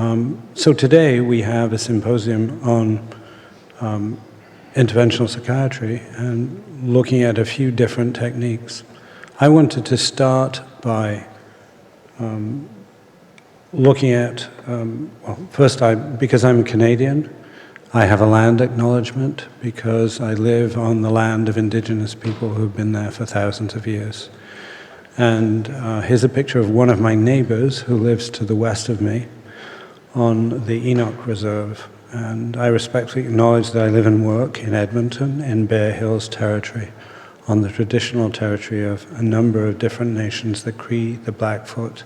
So today we have a symposium on interventional psychiatry and looking at a few different techniques. I wanted to start by looking at, well, first, because I'm Canadian, I have a land acknowledgement because I live on the land of Indigenous people who've been there for thousands of years. And here's a picture of one of my neighbors who lives to the west of me on the Enoch Reserve. And I respectfully acknowledge that I live and work in Edmonton, in Bear Hills Territory, on the traditional territory of a number of different nations, the Cree, the Blackfoot,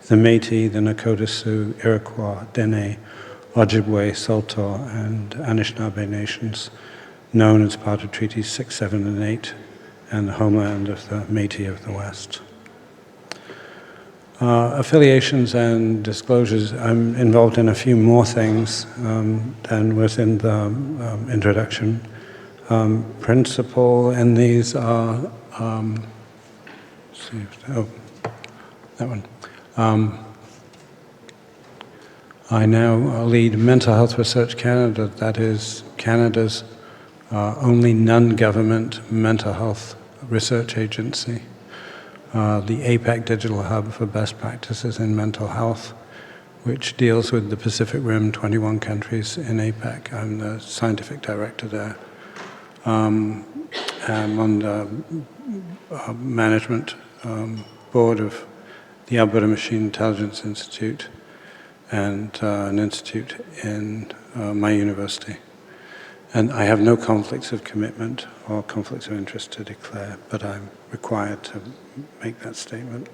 the Métis, the Nakota Sioux, Iroquois, Dene, Ojibwe, Saulteaux, and Anishinaabe nations, known as part of Treaties 6, 7, and 8, and the homeland of the Métis of the West. Affiliations and disclosures, I'm involved in a few more things than was in the introduction. Principal in these are, that one. I now lead Mental Health Research Canada, that is Canada's only non-government mental health research agency. The APAC Digital Hub for Best Practices in Mental Health, which deals with the Pacific Rim, 21 countries in APAC. I'm the scientific director there. I'm on the management board of the Alberta Machine Intelligence Institute and an institute in my university. And I have no conflicts of commitment or conflicts of interest to declare, but I'm required to make that statement.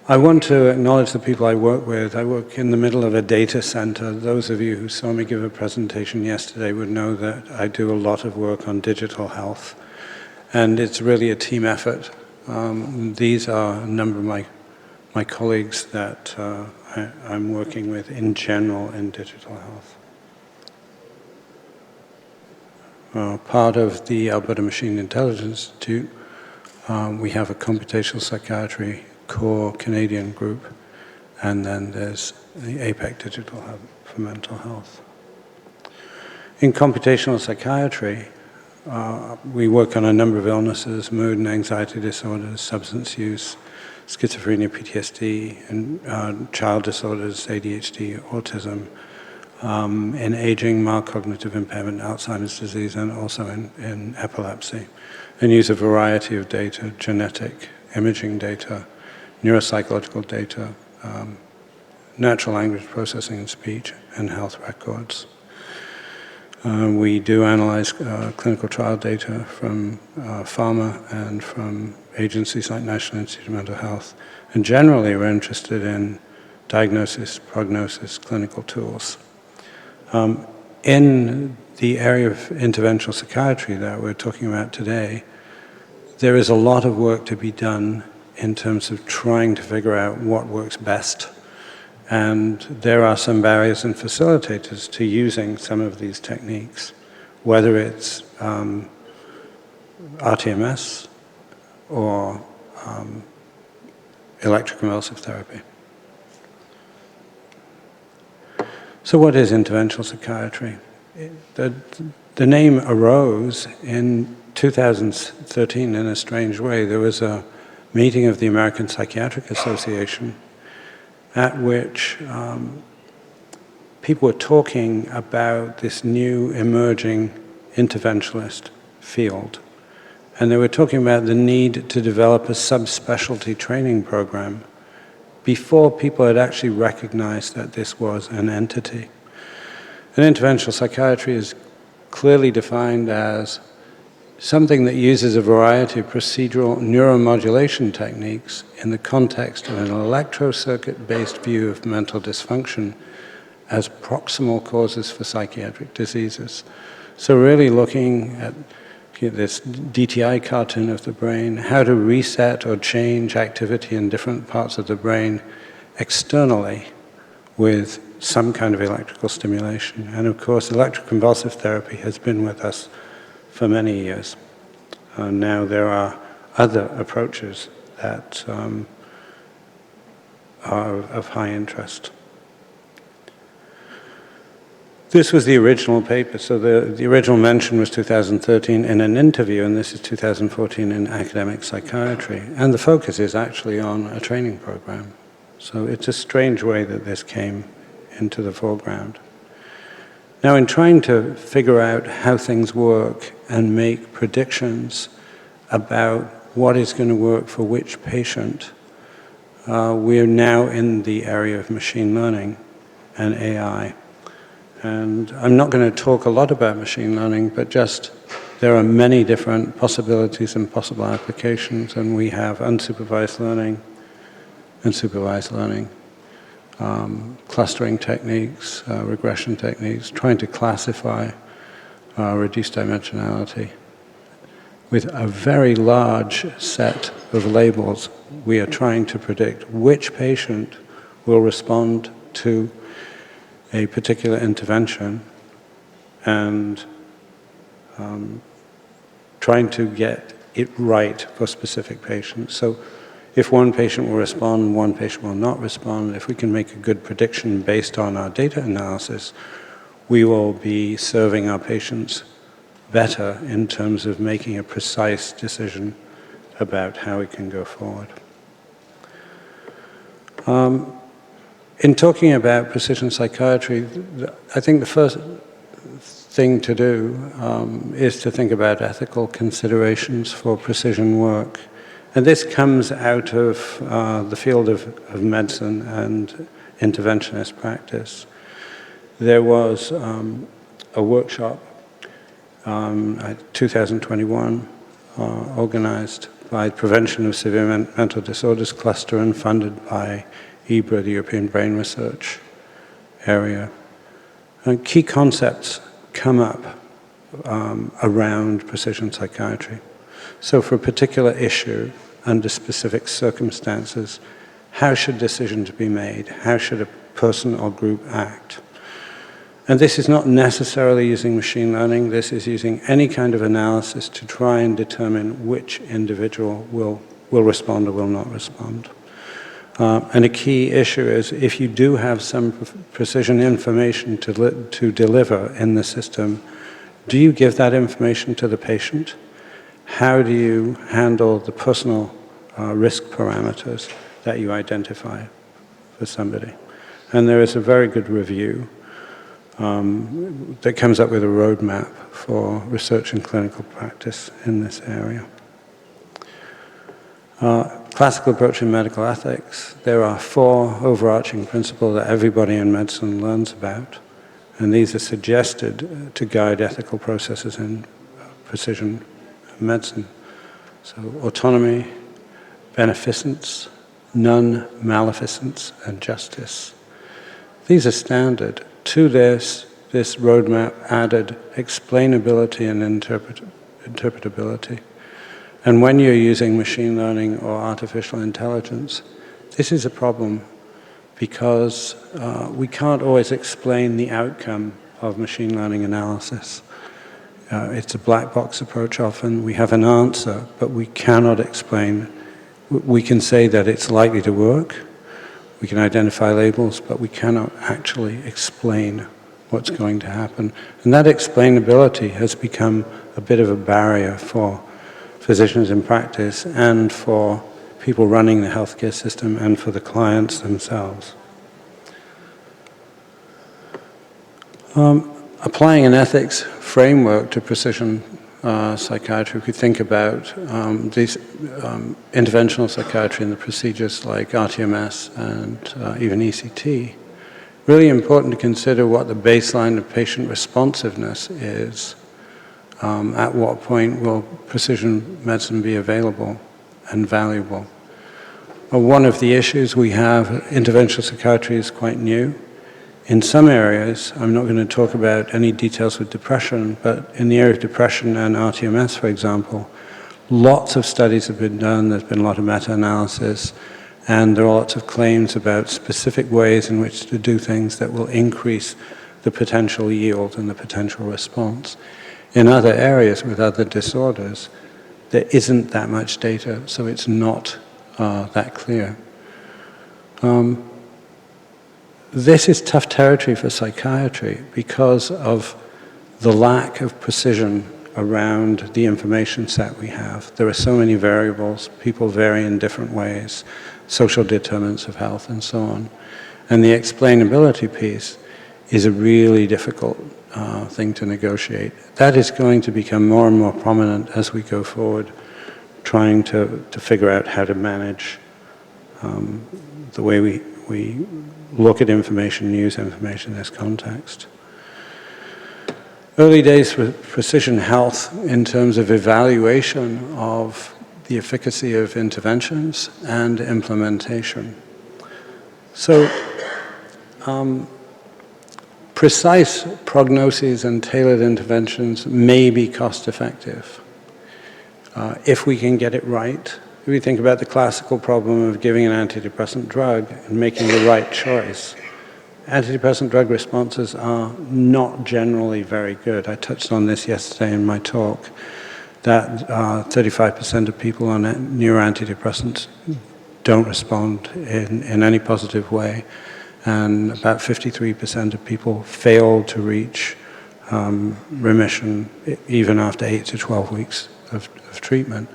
I want to acknowledge the people I work with. I work in the middle of a data center. Those of you who saw me give a presentation yesterday would know that I do a lot of work on digital health, and it's really a team effort. These are a number of my colleagues that I'm working with in general in digital health. Part of the Alberta Machine Intelligence Institute, we have a computational psychiatry core Canadian group, and then there's the APAC Digital Hub for mental health. In computational psychiatry, we work on a number of illnesses, mood and anxiety disorders, substance use, schizophrenia, PTSD, and child disorders, ADHD, autism, in aging, mild cognitive impairment, Alzheimer's disease, and also in epilepsy, and use a variety of data, genetic, imaging data, neuropsychological data, natural language processing and speech, and health records. We do analyze clinical trial data from pharma and from agencies like National Institute of Mental Health, and generally we're interested in diagnosis, prognosis, clinical tools. In the area of interventional psychiatry that we're talking about today, there is a lot of work to be done in terms of trying to figure out what works best. And there are some barriers and facilitators to using some of these techniques, whether it's RTMS or electroconvulsive therapy. So what is interventional psychiatry? The name arose in 2013 in a strange way. There was a meeting of the American Psychiatric Association at which people were talking about this new emerging interventionalist field. And they were talking about the need to develop a subspecialty training program before people had actually recognized that this was an entity. And interventional psychiatry is clearly defined as something that uses a variety of procedural neuromodulation techniques in the context of an electrocircuit-based view of mental dysfunction as proximal causes for psychiatric diseases. So really looking at this DTI cartoon of the brain, how to reset or change activity in different parts of the brain externally with some kind of electrical stimulation. And of course, electroconvulsive therapy has been with us for many years. Now there are other approaches that are of high interest. this was the original paper. So the original mention was 2013 in an interview, and this is 2014 in Academic Psychiatry. And the focus is actually on a training program. So it's a strange way that this came into the foreground. Now, in trying to figure out how things work and make predictions about what is going to work for which patient, we are now in the area of machine learning and AI. And I'm not going to talk a lot about machine learning, but just there are many different possibilities and possible applications, and we have unsupervised learning and supervised learning, clustering techniques, regression techniques, trying to classify reduced dimensionality. With a very large set of labels, we are trying to predict which patient will respond to a particular intervention, and trying to get it right for specific patients. So if one patient will respond, one patient will not respond, if we can make a good prediction based on our data analysis, we will be serving our patients better in terms of making a precise decision about how we can go forward. In talking about precision psychiatry, I think the first thing to do is to think about ethical considerations for precision work. And this comes out of the field of medicine and interventionist practice. There was a workshop, 2021, organized by Prevention of Severe Mental Disorders Cluster and funded by EBRA, the European Brain Research Area. And key concepts come up around precision psychiatry. So for a particular issue, under specific circumstances, how should decisions be made? How should a person or group act? And this is not necessarily using machine learning. This is using any kind of analysis to try and determine which individual will respond or will not respond. And a key issue is if you do have some precision information to deliver in the system, do you give that information to the patient? How do you handle the personal risk parameters that you identify for somebody? And there is a very good review that comes up with a roadmap for research and clinical practice in this area. Classical approach in medical ethics, there are 4 overarching principles that everybody in medicine learns about, and these are suggested to guide ethical processes in precision medicine. So autonomy, beneficence, non-maleficence, and justice. These are standard. To this roadmap added explainability and interpretability. And when you're using machine learning or artificial intelligence, this is a problem because we can't always explain the outcome of machine learning analysis. It's a black box approach often. We have an answer, but we cannot explain. We can say that it's likely to work. We can identify labels, but we cannot actually explain what's going to happen. And that explainability has become a bit of a barrier for physicians in practice and for people running the healthcare system and for the clients themselves. Applying an ethics framework to precision psychiatry, we could think about these interventional psychiatry and the procedures like RTMS and even ECT. Really important to consider what the baseline of patient responsiveness is. At what point will precision medicine be available and valuable? Well, one of the issues we have, interventional psychiatry is quite new. In some areas, I'm not going to talk about any details with depression, but in the area of depression and RTMS, for example, lots of studies have been done, there's been a lot of meta-analysis, and there are lots of claims about specific ways in which to do things that will increase the potential yield and the potential response. In other areas with other disorders, there isn't that much data, so it's not that clear. This is tough territory for psychiatry because of the lack of precision around the information set we have. There are so many variables, people vary in different ways, social determinants of health and so on. And the explainability piece is a really difficult thing to negotiate. That is going to become more and more prominent as we go forward, trying to figure out how to manage the way we look at information, use information in this context. Early days for precision health in terms of evaluation of the efficacy of interventions and implementation. So, precise prognoses and tailored interventions may be cost-effective. If we can get it right, if we think about the classical problem of giving an antidepressant drug and making the right choice, antidepressant drug responses are not generally very good. I touched on this yesterday in my talk, that 35% of people on neuroantidepressants don't respond in any positive way, and about 53% of people fail to reach remission even after 8 to 12 weeks of treatment.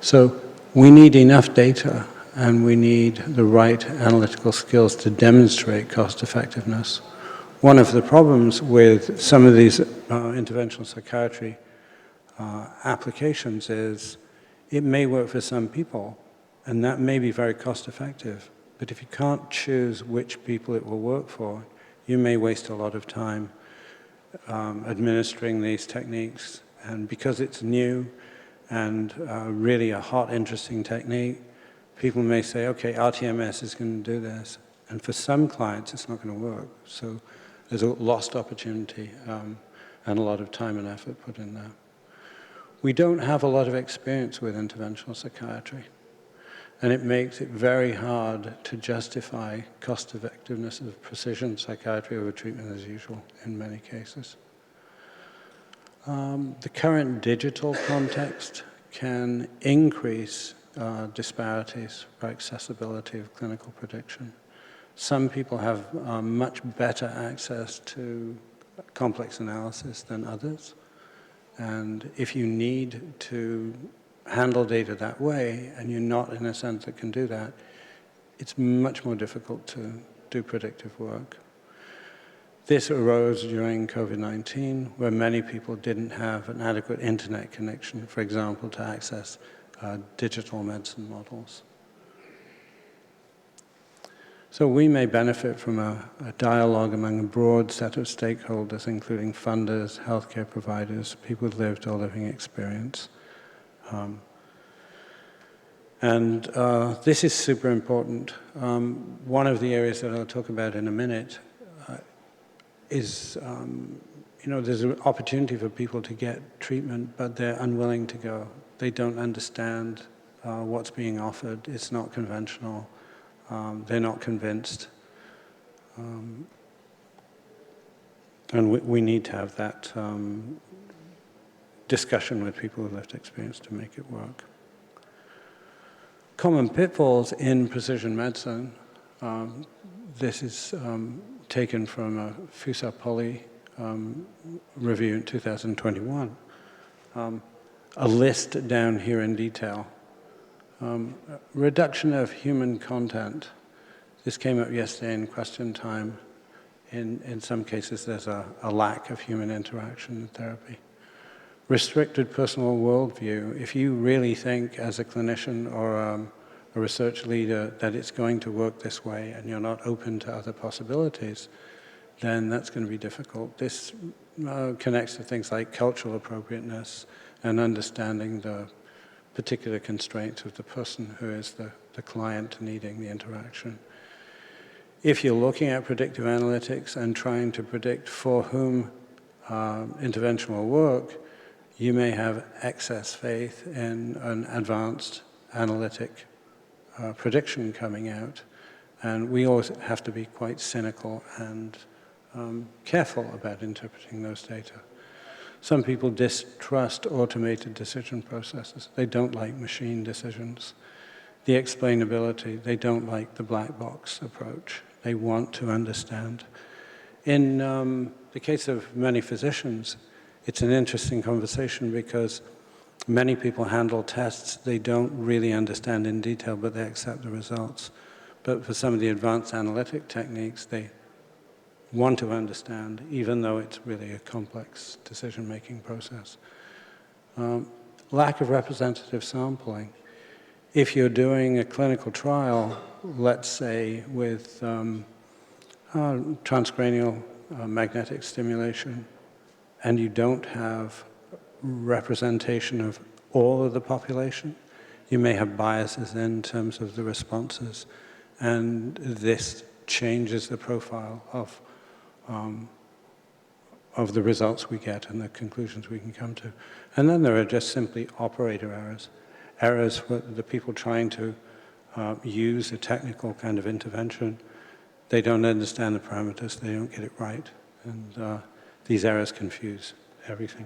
So we need enough data and we need the right analytical skills to demonstrate cost effectiveness. One of the problems with some of these interventional psychiatry applications is it may work for some people and that may be very cost effective, but if you can't choose which people it will work for, you may waste a lot of time administering these techniques. And because it's new and really a hot, interesting technique, people may say, okay, RTMS is going to do this. And for some clients, it's not going to work. So there's a lost opportunity and a lot of time and effort put in there. We don't have a lot of experience with interventional psychiatry. And it makes it very hard to justify cost effectiveness of precision psychiatry over treatment as usual in many cases. The current digital context can increase disparities for accessibility of clinical prediction. Some people have much better access to complex analysis than others. And if you need to handle data that way, and you're not in a sense that can do that, it's much more difficult to do predictive work. This arose during COVID-19, where many people didn't have an adequate internet connection, for example, to access digital medicine models. So we may benefit from a dialogue among a broad set of stakeholders, including funders, healthcare providers, people with lived or living experience. This is super important. One of the areas that I'll talk about in a minute is, there's an opportunity for people to get treatment, but they're unwilling to go. They don't understand what's being offered. It's not conventional. They're not convinced. And we need to have that discussion with people with lived experience to make it work. Common pitfalls in precision medicine. This is taken from a Fusar-Polly review in 2021. A list down here in detail. Reduction of human content. This came up yesterday in question time. In some cases, there's a lack of human interaction in therapy. Restricted personal worldview. If you really think as a clinician or a research leader that it's going to work this way and you're not open to other possibilities, then that's going to be difficult. This connects to things like cultural appropriateness and understanding the particular constraints of the person who is the client needing the interaction. If you're looking at predictive analytics and trying to predict for whom intervention will work, you may have excess faith in an advanced analytic prediction coming out. And we always have to be quite cynical and careful about interpreting those data. Some people distrust automated decision processes. They don't like machine decisions. The explainability, they don't like the black box approach. They want to understand. In the case of many physicians, it's an interesting conversation because many people handle tests they don't really understand in detail, but they accept the results. But for some of the advanced analytic techniques, they want to understand, even though it's really a complex decision-making process. Lack of representative sampling. If you're doing a clinical trial, let's say with transcranial magnetic stimulation, and you don't have representation of all of the population, you may have biases in terms of the responses, and this changes the profile of the results we get and the conclusions we can come to. And then there are just simply operator errors, errors for the people trying to use a technical kind of intervention. They don't understand the parameters, they don't get it right, and these errors confuse everything.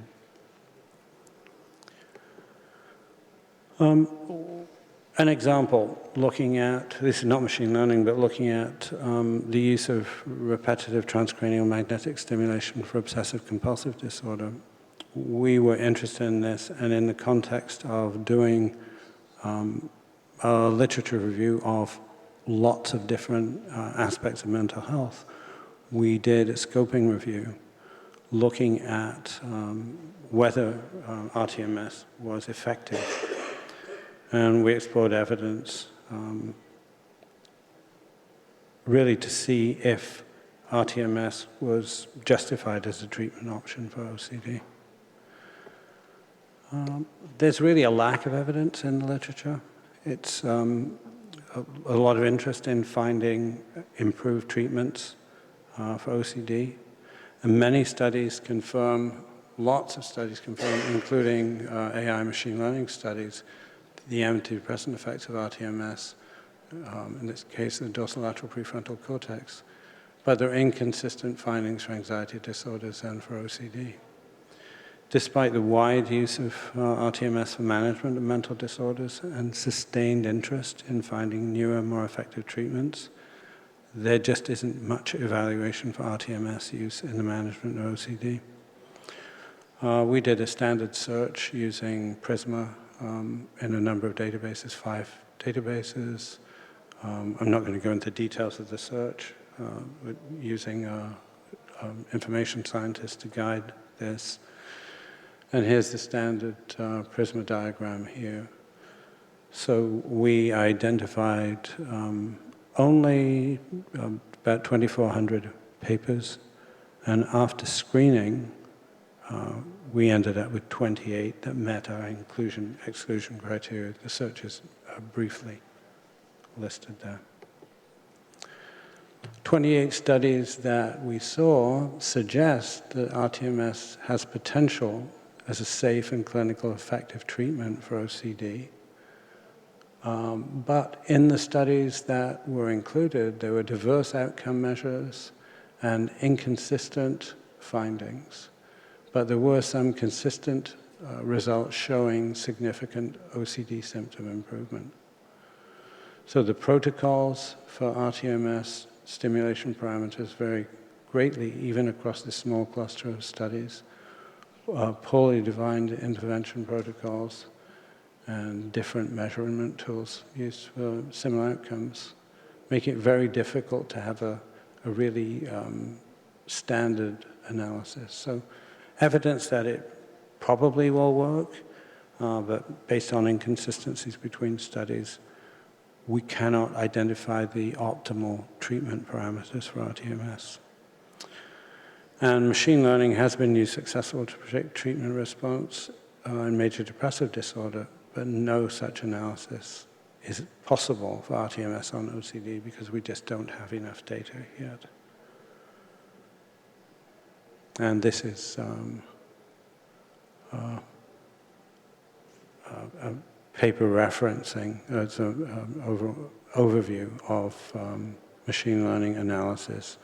An example, looking at, this is not machine learning, but looking at the use of repetitive transcranial magnetic stimulation for obsessive-compulsive disorder. We were interested in this, and in the context of doing a literature review of lots of different aspects of mental health, we did a scoping review looking at whether RTMS was effective. And we explored evidence really to see if RTMS was justified as a treatment option for OCD. There's really a lack of evidence in the literature. It's a lot of interest in finding improved treatments for OCD. And many studies confirm, lots of studies confirm, including AI machine learning studies, the antidepressant effects of RTMS, in this case the dorsolateral prefrontal cortex, but there are inconsistent findings for anxiety disorders and for OCD. Despite the wide use of RTMS for management of mental disorders and sustained interest in finding newer, more effective treatments, there just isn't much evaluation for RTMS use in the management of OCD. We did a standard search using Prisma in a number of databases, 5 databases. I'm not going to go into details of the search, but using information scientists to guide this. And here's the standard Prisma diagram here. So we identified only about 2,400 papers, and after screening, we ended up with 28 that met our inclusion-exclusion criteria. The search is briefly listed there. 28 studies that we saw suggest that RTMS has potential as a safe and clinical effective treatment for OCD. But in the studies that were included, there were diverse outcome measures and inconsistent findings. But there were some consistent results showing significant OCD symptom improvement. So the protocols for RTMS stimulation parameters vary greatly, even across this small cluster of studies. Poorly defined intervention protocols and different measurement tools used for similar outcomes make it very difficult to have a really standard analysis. So evidence that it probably will work, but based on inconsistencies between studies, we cannot identify the optimal treatment parameters for RTMS. And machine learning has been used successfully to predict treatment response in major depressive disorder, but no such analysis is possible for RTMS on OCD because we just don't have enough data yet. And this is a paper referencing, it's an overview of machine learning analysis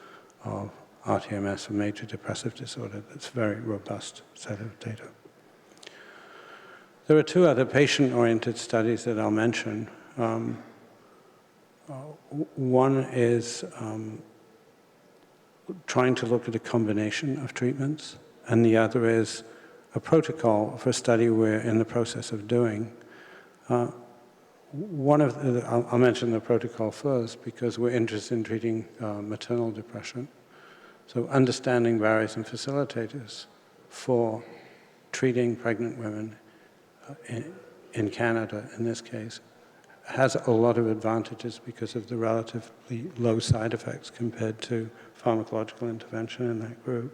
of RTMS for major depressive disorder. That's a very robust set of data. There are 2 other patient-oriented studies that I'll mention. One is trying to look at a combination of treatments, and the other is a protocol for a study we're in the process of doing. I'll mention the protocol first because we're interested in treating maternal depression. So understanding barriers and facilitators for treating pregnant women in Canada, in this case, has a lot of advantages because of the relatively low side effects compared to pharmacological intervention in that group.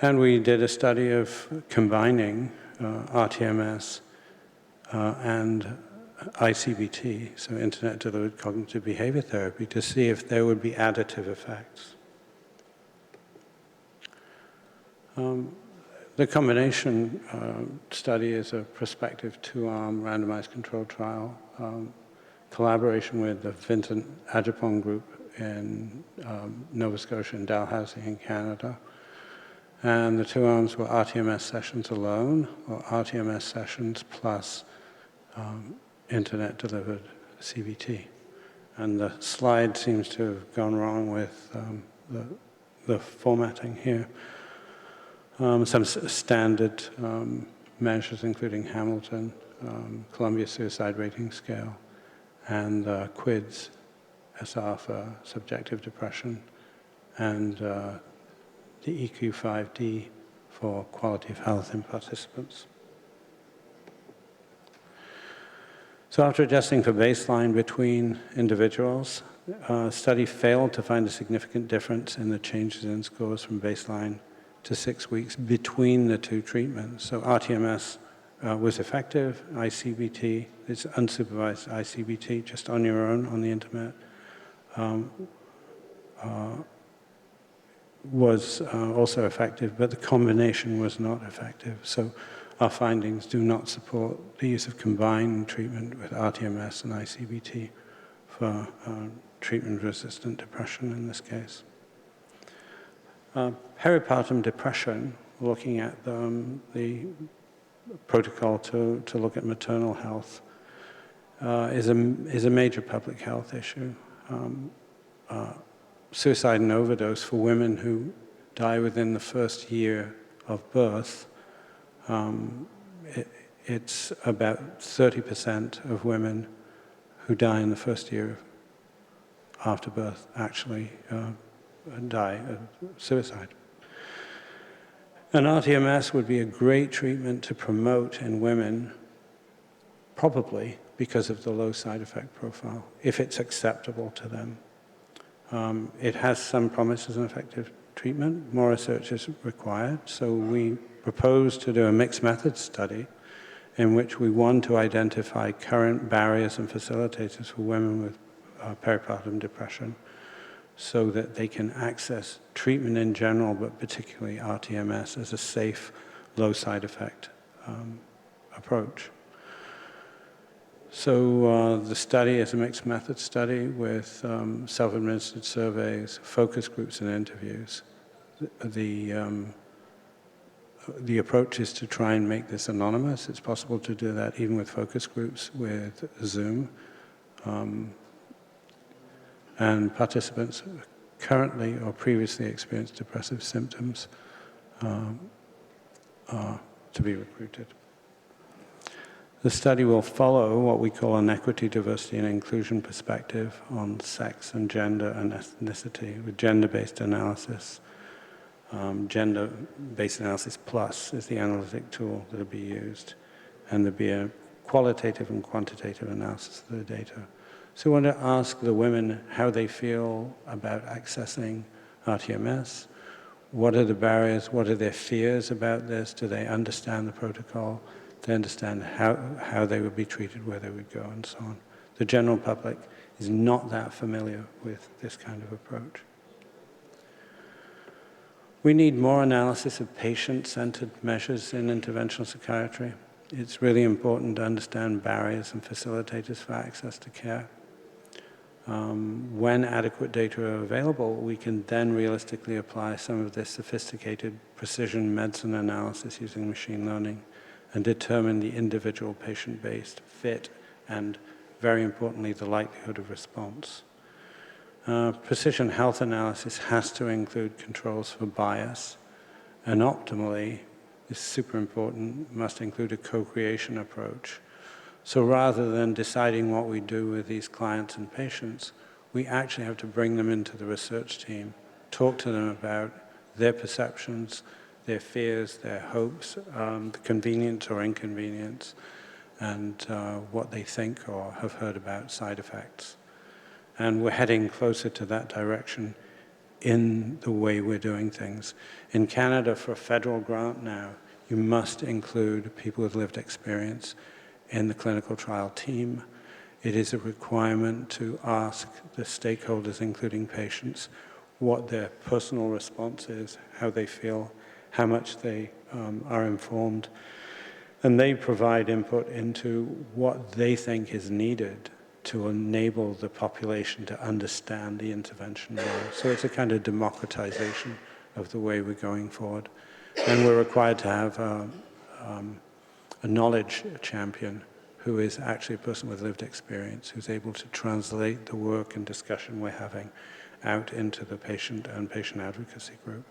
And we did a study of combining RTMS and ICBT, so Internet-Delivered Cognitive Behavior Therapy, to see if there would be additive effects. The combination study is a prospective two-arm randomized controlled trial, collaboration with the Vincent Ajapong group in Nova Scotia and Dalhousie in Canada. And the two arms were RTMS sessions alone, or RTMS sessions plus internet-delivered CBT. And the slide seems to have gone wrong with the formatting here. Some standard measures, including Hamilton, Columbia Suicide Rating Scale, and QIDS, SR for subjective depression, and the EQ5D for quality of health in participants. So after adjusting for baseline between individuals, the study failed to find a significant difference in the changes in scores from baseline to 6 weeks between the two treatments. So RTMS was effective, ICBT, it's unsupervised ICBT, just on your own on the internet, was also effective, but the combination was not effective. So our findings do not support the use of combined treatment with RTMS and ICBT for treatment-resistant depression in this case. Peripartum depression, looking at the protocol to look at maternal health, is a major public health issue. Suicide and overdose for women who die within the first year of birth, it's about 30% of women who die in the first year after birth actually die of suicide. And RTMS would be a great treatment to promote in women, probably because of the low side effect profile, if it's acceptable to them. It has some promise as an effective treatment. More research is required, so we propose to do a mixed method study in which we want to identify current barriers and facilitators for women with peripartum depression so that they can access treatment in general, but particularly RTMS as a safe, low side effect approach. So the study is a mixed method study with self-administered surveys, focus groups, and interviews. The approach is to try and make this anonymous. It's possible to do that even with focus groups with Zoom. And participants currently or previously experienced depressive symptoms are to be recruited. The study will follow what we call an equity, diversity, and inclusion perspective on sex and gender and ethnicity with gender-based analysis. Gender-based analysis plus is the analytic tool that will be used, and there'll be a qualitative and quantitative analysis of the data. So we want to ask the women how they feel about accessing RTMS. What are the barriers? What are their fears about this? Do they understand the protocol? Do they understand how they would be treated, where they would go, and so on? The general public is not that familiar with this kind of approach. We need more analysis of patient-centered measures in interventional psychiatry. It's really important to understand barriers and facilitators for access to care. When adequate data are available, we can then realistically apply some of this sophisticated precision medicine analysis using machine learning and determine the individual patient-based fit and very importantly, the likelihood of response. Precision health analysis has to include controls for bias, and optimally, is super important, must include a co-creation approach. So rather than deciding what we do with these clients and patients, we actually have to bring them into the research team, talk to them about their perceptions, their fears, their hopes, the convenience or inconvenience, and what they think or have heard about side effects. And we're heading closer to that direction in the way we're doing things. In Canada, for a federal grant now, you must include people with lived experience in the clinical trial team. It is a requirement to ask the stakeholders, including patients, what their personal response is, how they feel, how much they are informed. And they provide input into what they think is needed to enable the population to understand the intervention more. So it's a kind of democratization of the way we're going forward. And we're required to have a knowledge champion who is actually a person with lived experience, who's able to translate the work and discussion we're having out into the patient and patient advocacy group.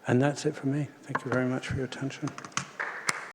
And that's it for me. Thank you very much for your attention.